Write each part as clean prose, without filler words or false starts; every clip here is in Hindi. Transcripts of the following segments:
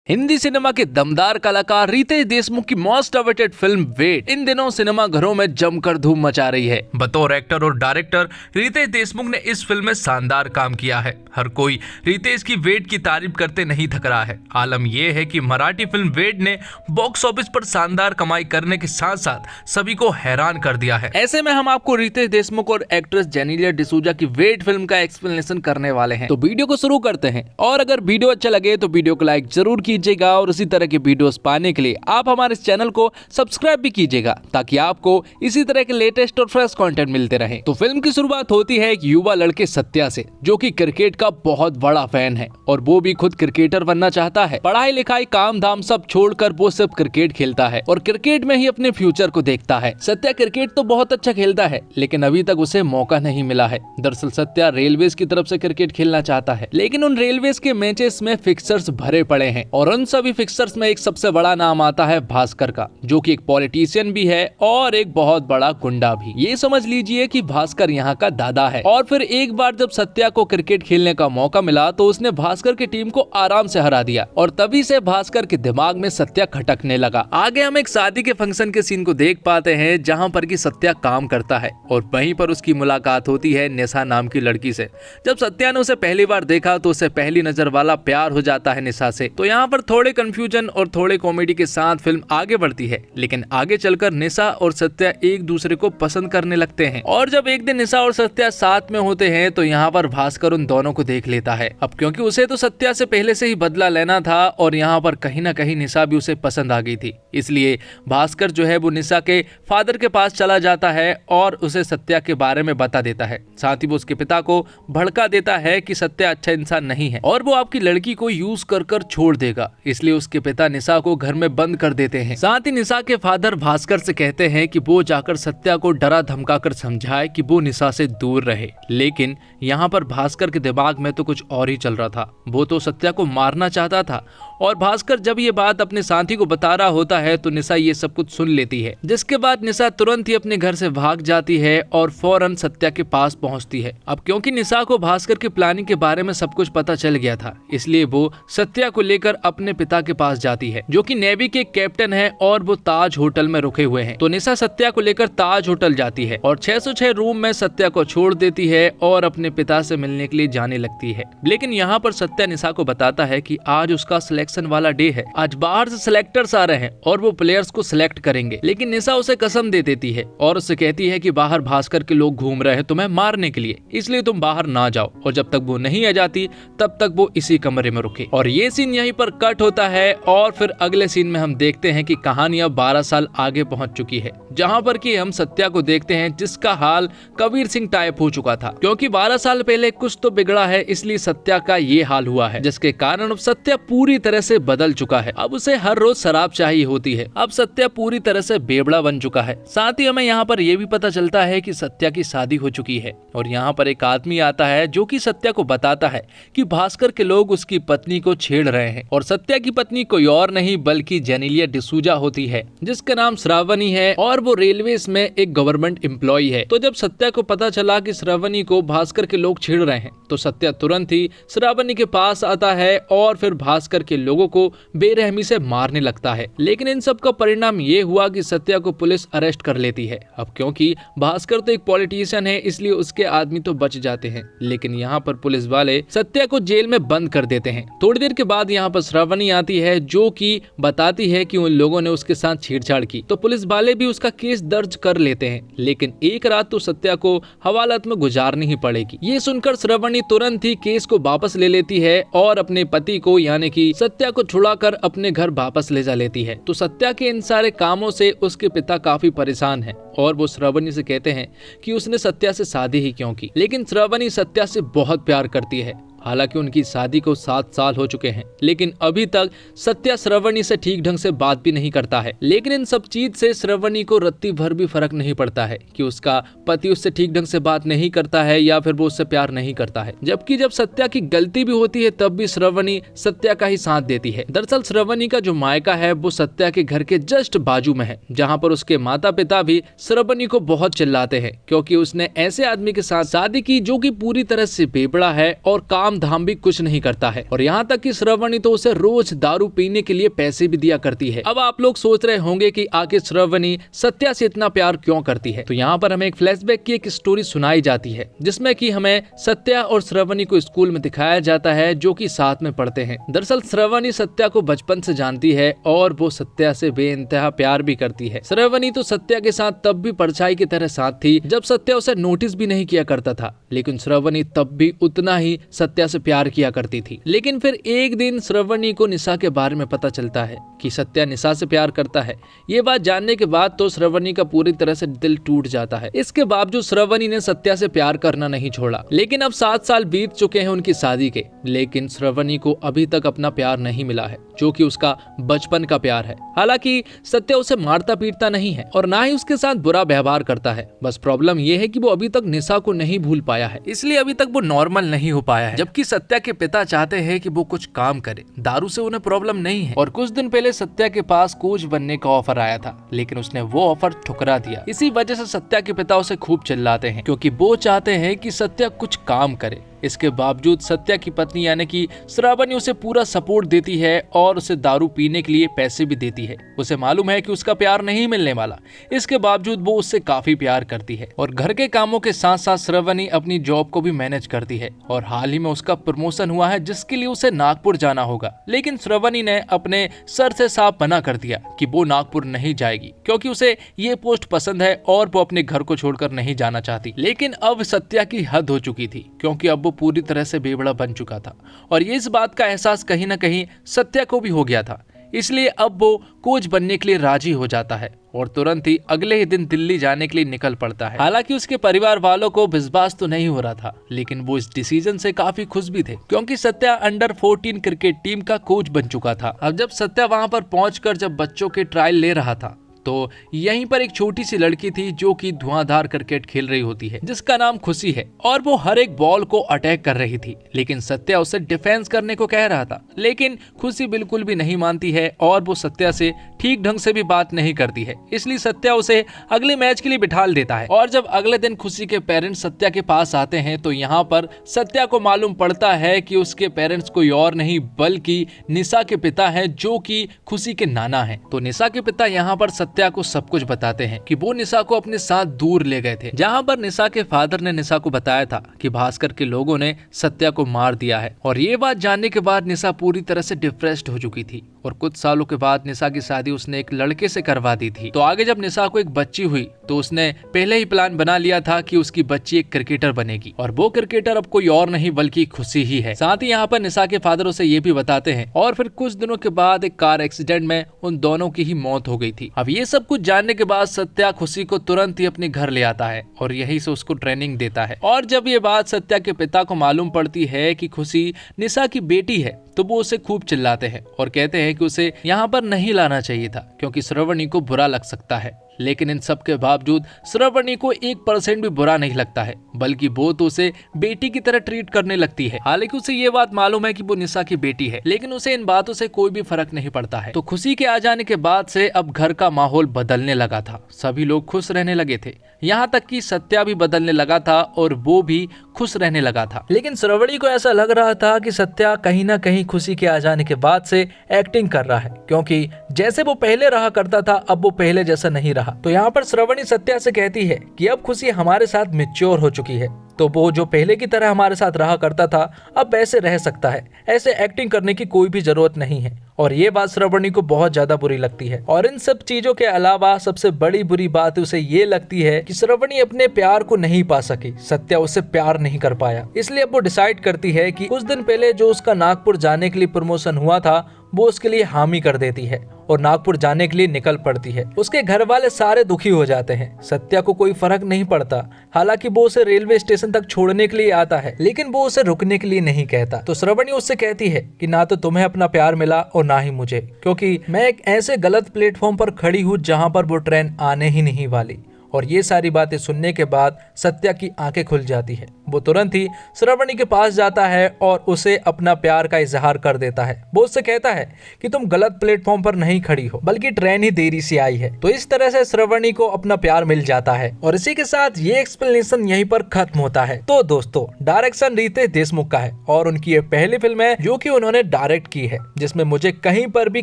हिंदी सिनेमा के दमदार कलाकार रितेश देशमुख की मोस्ट अवेटेड फिल्म वेट इन दिनों सिनेमा घरों में जमकर धूम मचा रही है। बतौर एक्टर और डायरेक्टर रितेश देशमुख ने इस फिल्म में शानदार काम किया है। हर कोई रितेश की वेट की तारीफ करते नहीं थक रहा है। आलम यह है कि मराठी फिल्म वेट ने बॉक्स ऑफिस पर शानदार कमाई करने के साथ साथ सभी को हैरान कर दिया है। ऐसे में हम आपको रितेश देशमुख और एक्ट्रेस जेनेलिया डिसूजा की वेट फिल्म का एक्सप्लेनेशन करने वाले हैं। तो वीडियो को शुरू करते हैं और अगर वीडियो अच्छा लगे तो वीडियो को लाइक जरूर कीजिएगा और इसी तरह के वीडियोस पाने के लिए आप हमारे इस चैनल को सब्सक्राइब भी कीजिएगा ताकि आपको इसी तरह के लेटेस्ट और फ्रेश कंटेंट मिलते रहे। तो फिल्म की शुरुआत होती है एक युवा लड़के सत्या से, जो कि क्रिकेट का बहुत बड़ा फैन है और वो भी खुद क्रिकेटर बनना चाहता है। पढ़ाई लिखाई काम धाम सब छोड़कर वो सिर्फ क्रिकेट खेलता है और क्रिकेट में ही अपने फ्यूचर को देखता है। सत्या क्रिकेट तो बहुत अच्छा खेलता है लेकिन अभी तक उसे मौका नहीं मिला है। दरअसल सत्या रेलवेज की तरफ से क्रिकेट खेलना चाहता है, लेकिन उन रेलवेज के मैचेस में फिक्सर्स भरे पड़े हैं और उन सभी फिक्सर्स में एक सबसे बड़ा नाम आता है भास्कर का, जो कि एक पॉलिटिशियन भी है और एक बहुत बड़ा गुंडा भी। ये समझ लीजिए कि भास्कर यहाँ का दादा है। और फिर एक बार जब सत्या को क्रिकेट खेलने का मौका मिला तो उसने भास्कर की टीम को आराम से हरा दिया और तभी से भास्कर के दिमाग में सत्या खटकने लगा। आगे हम एक शादी के फंक्शन के सीन को देख पाते हैं जहाँ पर कि सत्या काम करता है और वहीं पर उसकी मुलाकात होती है निशा नाम की लड़की से। जब सत्या ने उसे पहली बार देखा तो उसे पहली नजर वाला प्यार हो जाता है निशा से। तो यहाँ पर थोड़े कंफ्यूजन और थोड़े कॉमेडी के साथ फिल्म आगे बढ़ती है, लेकिन आगे चलकर निशा और सत्या एक दूसरे को पसंद करने लगते हैं। और जब एक दिन निशा और सत्या साथ में होते हैं तो यहाँ पर भास्कर उन दोनों को देख लेता है। अब क्योंकि उसे तो सत्या से पहले से ही बदला लेना था और यहाँ पर कहीं ना कहीं निशा भी उसे पसंद आ गई थी, इसलिए भास्कर जो है वो निशा के फादर के पास चला जाता है और उसे सत्या के बारे में बता देता है। साथ ही वो उसके पिता को भड़का देता है कि सत्या अच्छा इंसान नहीं है और वो आपकी लड़की को यूज कर छोड़ देगा, इसलिए उसके पिता निशा को घर में बंद कर देते हैं। साथ ही निशा के फादर भास्कर से कहते हैं कि वो जाकर सत्या को डरा धमकाकर समझाए कि वो निशा से दूर रहे, लेकिन यहाँ पर भास्कर के दिमाग में तो कुछ और ही चल रहा था। वो तो सत्या को मारना चाहता था और भास्कर जब ये बात अपने साथी को बता रहा होता है तो निशा ये सब कुछ सुन लेती है, जिसके बाद निशा तुरंत ही अपने घर से भाग जाती है और फौरन सत्या के पास पहुंचती है। अब क्योंकि निशा को भास्कर की प्लानिंग के बारे में सब कुछ पता चल गया था, इसलिए वो सत्या को लेकर अपने पिता के पास जाती है, जो कि नेवी के कैप्टन है और वो ताज होटल में रुके हुए हैं। तो निशा सत्या को लेकर ताज होटल जाती है और 606 रूम में सत्या को छोड़ देती है और अपने पिता से मिलने के लिए जाने लगती है। लेकिन यहाँ पर सत्या निशा को बताता है कि आज उसका सिलेक्शन वाला डे है, आज बाहर से सिलेक्टर्स आ रहे हैं और वो प्लेयर्स को सिलेक्ट करेंगे। लेकिन निशा उसे कसम दे देती है और उससे कहती है कि बाहर भास्कर के लोग घूम रहे हैं तुम्हें मारने के लिए, इसलिए तुम बाहर ना जाओ। और जब तक वो नहीं आ जाती तब तक वो इसी कमरे में रुके। और ये सीन यहीं पर कट होता है और फिर अगले सीन में हम देखते हैं कि कहानी अब 12 साल आगे पहुंच चुकी है, जहां पर कि हम सत्या को देखते हैं जिसका हाल कबीर सिंह टाइप हो चुका था। क्योंकि 12 साल पहले कुछ तो बिगड़ा है, इसलिए सत्या का ये हाल हुआ है, जिसके कारण अब सत्या पूरी तरह से बदल चुका है। अब उसे हर रोज शराब चाहिए होती है। अब सत्या पूरी तरह से बेवड़ा बन चुका है। साथ ही हमें यहाँ पर यह भी पता चलता है कि सत्या की शादी हो चुकी है और यहाँ पर एक आदमी आता है जो कि सत्या को बताता है कि भास्कर के लोग उसकी पत्नी को छेड़ रहे हैं। और सत्या की पत्नी कोई और नहीं बल्कि जेनेलिया डिसूजा होती है, जिसका नाम श्रावणी है और वो रेलवेज में एक गवर्नमेंट एम्प्लॉय है। तो जब सत्या को पता चला कि श्रावणी को भास्कर के लोग छेड़ रहे हैं तो सत्या तुरंत ही श्रावणी के पास आता है और फिर भास्कर के लोगों को बेरहमी से मारने लगता है। लेकिन इन सब का परिणाम ये हुआ कि सत्या को पुलिस अरेस्ट कर लेती है। अब क्योंकि भास्कर तो एक पॉलिटिशियन है इसलिए उसके आदमी तो बच जाते हैं, लेकिन यहाँ पर पुलिस वाले सत्या को जेल में बंद कर देते हैं। थोड़ी देर के बाद यहाँ पर श्रावणी आती है जो कि बताती है कि उन लोगों ने उसके साथ छेड़छाड़ की। तो पुलिस वाले भी उसका केस दर्ज कर लेते हैं, लेकिन एक रात तो सत्या को हवालात में गुजारनी ही पड़ेगी। ये सुनकर श्रावणी तुरंत ही केस को वापस ले लेती है और अपने पति को यानी कि सत्या को छुड़ाकर अपने घर वापस ले जा लेती है। तो सत्या के इन सारे कामों से उसके पिता काफी परेशान हैं और वो श्रावणी से कहते हैं कि उसने सत्या से शादी ही क्यों की। लेकिन श्रावणी सत्या से बहुत प्यार करती है। हालांकि उनकी शादी को 7 साल हो चुके हैं, लेकिन अभी तक सत्या श्रावणी से ठीक ढंग से बात भी नहीं करता है। लेकिन इन सब चीज से श्रावणी को रत्ती भर भी फर्क नहीं पड़ता है कि उसका पति उससे ठीक ढंग से बात नहीं करता है या फिर वो उससे प्यार नहीं करता है। जबकि जब सत्या की गलती भी होती है तब भी श्रावणी सत्या का ही साथ देती है। दरअसल श्रावणी का जो मायका है वो सत्या के घर के जस्ट बाजू में है, जहाँ पर उसके माता पिता भी श्रावणी को बहुत चिल्लाते हैं क्योंकि उसने ऐसे आदमी के साथ शादी की जो कि पूरी तरह से बेवड़ा है और काम काम धाम भी कुछ नहीं करता है और यहाँ तक कि श्रावणी तो उसे रोज दारू पीने के लिए पैसे भी दिया करती है। अब आप लोग सोच रहे होंगे कि आखिर श्रावणी सत्या से इतना प्यार क्यों करती है। तो यहाँ पर हमें एक फ्लैशबैक की एक स्टोरी सुनाई जाती है जिसमें कि हमें सत्या और श्रावणी को स्कूल में दिखाया जाता है जो कि साथ में पढ़ते हैं। दरअसल श्रावणी सत्या को बचपन से जानती है और वो सत्या से बेइंतहा प्यार भी करती है। श्रावणी तो सत्या के साथ तब भी परछाई की तरह साथ थी जब सत्या उसे नोटिस भी नहीं किया करता था, लेकिन श्रावणी तब भी उतना ही सत्या से प्यार किया करती थी। लेकिन फिर एक दिन श्रावणी को निशा के बारे में पता चलता है कि सत्या निशा से प्यार करता है। ये बात जानने के बाद तो श्रावणी का पूरी तरह से दिल टूट जाता है। इसके बावजूद श्रावणी ने सत्या से प्यार करना नहीं छोड़ा। लेकिन अब 7 साल बीत चुके हैं उनकी शादी के, लेकिन श्रावणी को अभी तक अपना प्यार नहीं मिला है जो कि उसका बचपन का प्यार है। हालांकि सत्या उसे मारता पीटता नहीं है और ना ही उसके साथ बुरा व्यवहार करता है। बस प्रॉब्लम ये है कि वो अभी तक निशा को नहीं भूल पाया है, इसलिए अभी तक वो नॉर्मल नहीं हो पाया है। जबकि सत्या के पिता चाहते हैं कि वो कुछ काम करे, दारू से उन्हें प्रॉब्लम नहीं है। और कुछ दिन पहले सत्या के पास कोच बनने का ऑफर आया था, लेकिन उसने वो ऑफर ठुकरा दिया। इसी वजह से सत्या के पिता उसे खूब चिल्लाते हैं क्योंकि वो चाहते हैं कि सत्या कुछ काम करे। इसके बावजूद सत्या की पत्नी यानी कि श्रावणी उसे पूरा सपोर्ट देती है और उसे दारू पीने के लिए पैसे भी देती है। उसे मालूम है कि उसका प्यार नहीं मिलने वाला, इसके बावजूद वो उससे काफी प्यार करती है। और घर के कामों के साथ साथ श्रावणी अपनी जॉब को भी मैनेज करती है और हाल ही में उसका प्रमोशन हुआ है जिसके लिए उसे नागपुर जाना होगा। लेकिन श्रावणी ने अपने सर से साफ मना कर दिया कि वो नागपुर नहीं जाएगी क्योंकि उसे ये पोस्ट पसंद है और वो अपने घर को छोड़कर नहीं जाना चाहती। लेकिन अब सत्या की हद हो चुकी थी क्योंकि अब पूरी तरह से बेवड़ा बन चुका था और ये इस बात का एहसास कहीं ना कहीं सत्या को भी हो गया था। इसलिए अब वो कोच बनने के लिए राजी हो जाता है और तुरंत ही अगले ही दिन दिल्ली जाने के लिए निकल पड़ता है। हालांकि उसके परिवार वालों को विश्वास तो नहीं हो रहा था, लेकिन वो इस डिसीजन से काफी खुश भी थे क्योंकि सत्या अंडर 14 क्रिकेट टीम का कोच बन चुका था। अब जब सत्या वहां पर पहुंचकर जब बच्चों के ट्रायल ले रहा था तो यहीं पर एक छोटी सी लड़की थी जो कि धुआंधार क्रिकेट खेल रही होती है जिसका नाम खुशी है और वो हर एक बॉल को अटैक कर रही थी। लेकिन सत्या उसे डिफेंस करने को कह रहा था, लेकिन खुशी बिल्कुल भी नहीं मानती है और वो सत्या से ठीक ढंग से भी बात नहीं करती है। इसलिए सत्या उसे अगले मैच के लिए बिठाल देता है। और जब अगले दिन खुशी के पेरेंट्स सत्या के पास आते हैं तो यहाँ पर सत्या को मालूम पड़ता है कि उसके पेरेंट्स कोई और नहीं बल्कि निशा के पिता है जो कि खुशी के नाना है। तो निशा के पिता यहाँ पर सत्या को सब कुछ बताते हैं कि वो निशा को अपने साथ दूर ले गए थे, जहां पर निशा के फादर ने निशा को बताया था कि भास्कर के लोगों ने सत्या को मार दिया है। और ये बात जानने के बाद निशा पूरी तरह से डिप्रेस्ड हो चुकी थी और कुछ सालों के बाद निशा की शादी उसने एक लड़के से करवा दी थी। तो आगे जब निशा को एक बच्ची हुई तो उसने पहले ही प्लान बना लिया था कि उसकी बच्ची एक क्रिकेटर बनेगी और वो क्रिकेटर अब कोई और नहीं बल्कि खुशी ही है। साथ ही यहाँ पर निशा के फादर उसे ये भी बताते हैं। और फिर कुछ दिनों के बाद एक कार एक्सीडेंट में उन दोनों की ही मौत हो गई थी। अब ये सब कुछ जानने के बाद सत्या खुशी को तुरंत ही अपने घर ले आता है और यहीं से उसको ट्रेनिंग देता है। और जब ये बात सत्या के पिता को मालूम पड़ती है कि खुशी निशा की बेटी है तो वो उसे खूब चिल्लाते हैं और कहते हैं कि उसे यहाँ पर नहीं लाना चाहिए था क्योंकि श्रावणी को बुरा लग सकता है। लेकिन इन सब के बावजूद श्रावणी को 1% भी बुरा नहीं लगता है, बल्कि वो तो उसे बेटी की तरह ट्रीट करने लगती है। हालांकि उसे ये बात मालूम है कि वो निशा की बेटी है, लेकिन उसे इन बातों से कोई भी फर्क नहीं पड़ता है। तो खुशी के आ जाने के बाद से अब घर का माहौल बदलने लगा था, सभी लोग खुश रहने लगे थे, यहाँ तक कि सत्या भी बदलने लगा था और वो भी खुश रहने लगा था। लेकिन श्रावणी को ऐसा लग रहा था कि सत्या कहीं ना कहीं खुशी के आ जाने के बाद से एक्टिंग कर रहा है, क्योंकि जैसे वो पहले रहा करता था अब वो पहले जैसा नहीं रहा। तो यहाँ पर श्रावणी सत्या से कहती है कि अब खुशी हमारे साथ मैच्योर हो चुकी है, तो वो जो पहले की तरह हमारे साथ रहा करता था अब वैसे रह सकता है, ऐसे एक्टिंग करने की कोई भी जरूरत नहीं है। और ये बात श्रावणी को बहुत ज्यादा बुरी लगती है। और इन सब चीजों के अलावा सबसे बड़ी बुरी बात उसे ये लगती है कि श्रावणी अपने प्यार को नहीं पा सकी, सत्या उससे प्यार नहीं कर पाया। इसलिए अब वो डिसाइड करती है कि कुछ दिन पहले जो उसका नागपुर जाने के लिए प्रमोशन हुआ था वो उसके लिए हामी कर देती है और नागपुर जाने के लिए निकल पड़ती है। उसके घर वाले सारे दुखी हो जाते हैं, सत्या को कोई फर्क नहीं पड़ता। हालांकि वो उसे रेलवे स्टेशन तक छोड़ने के लिए आता है, लेकिन वो उसे रुकने के लिए नहीं कहता। तो श्रावणी उससे कहती है कि ना तो तुम्हें अपना प्यार मिला और ना ही मुझे, क्योंकि मैं एक ऐसे गलत प्लेटफॉर्म पर खड़ी हूँ जहाँ पर वो ट्रेन आने ही नहीं वाली। और ये सारी बातें सुनने के बाद सत्या की आंखें खुल जाती है। वो तुरंत ही श्रावणी के पास जाता है और उसे अपना प्यार का इजहार कर देता है। वो उससे कहता है कि तुम गलत प्लेटफॉर्म पर नहीं खड़ी हो, बल्कि ट्रेन ही देरी से आई है। तो इस तरह से श्रावणी को अपना प्यार मिल जाता है और इसी के साथ ये एक्सप्लेनेशन यहीं पर खत्म होता है। तो दोस्तों, डायरेक्शन रितेश देशमुख का है और उनकी ये पहली फिल्म है जो कि उन्होंने डायरेक्ट की है, जिसमें मुझे कहीं पर भी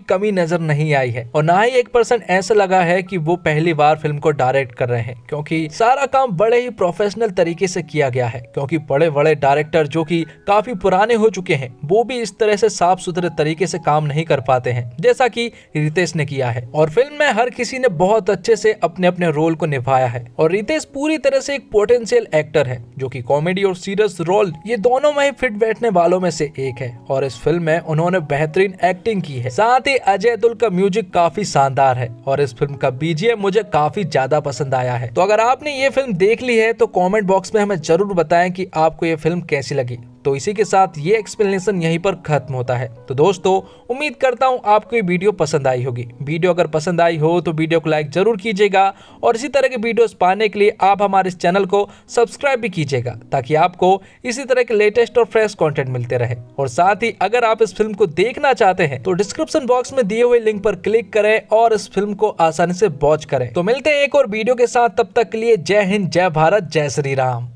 कमी नजर नहीं आई है और ना ही 1% ऐसा लगा है कि वो पहली बार फिल्म को डायरेक्ट कर रहे हैं, क्योंकि सारा काम बड़े ही प्रोफेशनल तरीके से किया गया है। क्योंकि बड़े बड़े डायरेक्टर जो कि काफी पुराने हो चुके हैं, वो भी इस तरह से साफ सुथरे तरीके से काम नहीं कर पाते हैं जैसा कि रितेश ने किया है। और फिल्म में हर किसी ने बहुत अच्छे से अपने अपने रोल को निभाया है और रितेश पूरी तरह से एक पोटेंशियल एक्टर है जो कि कॉमेडी और सीरियस रोल ये दोनों में ही फिट बैठने वालों में से एक है। और इस फिल्म में उन्होंने बेहतरीन एक्टिंग की है। साथ ही अजय अतुल का म्यूजिक काफी शानदार है और इस फिल्म का बीजीएम मुझे काफी ज्यादा पसंद आया है। तो अगर आपने ये फिल्म देख ली है तो कमेंट बॉक्स में हमें जरूर बताएं कि आपको ये फिल्म कैसी लगी। तो इसी के साथ ये एक्सप्लेनेशन यहीं पर खत्म होता है। तो दोस्तों, उम्मीद करता हूँ आपको ये वीडियो पसंद आई होगी। वीडियो अगर पसंद आई हो तो वीडियो को लाइक जरूर कीजिएगा और इसी तरह के वीडियोस पाने के लिए आप हमारे इस चैनल को सब्सक्राइब भी कीजिएगा, ताकि आपको इसी तरह के लेटेस्ट और फ्रेश कंटेंट मिलते रहे। और साथ ही अगर आप इस फिल्म को देखना चाहते हैं तो डिस्क्रिप्शन बॉक्स में दिए हुए लिंक पर क्लिक करें और इस फिल्म को आसानी से वॉच करें। तो मिलते हैं एक और वीडियो के साथ, तब तक के लिए जय हिंद, जय भारत, जय श्री राम।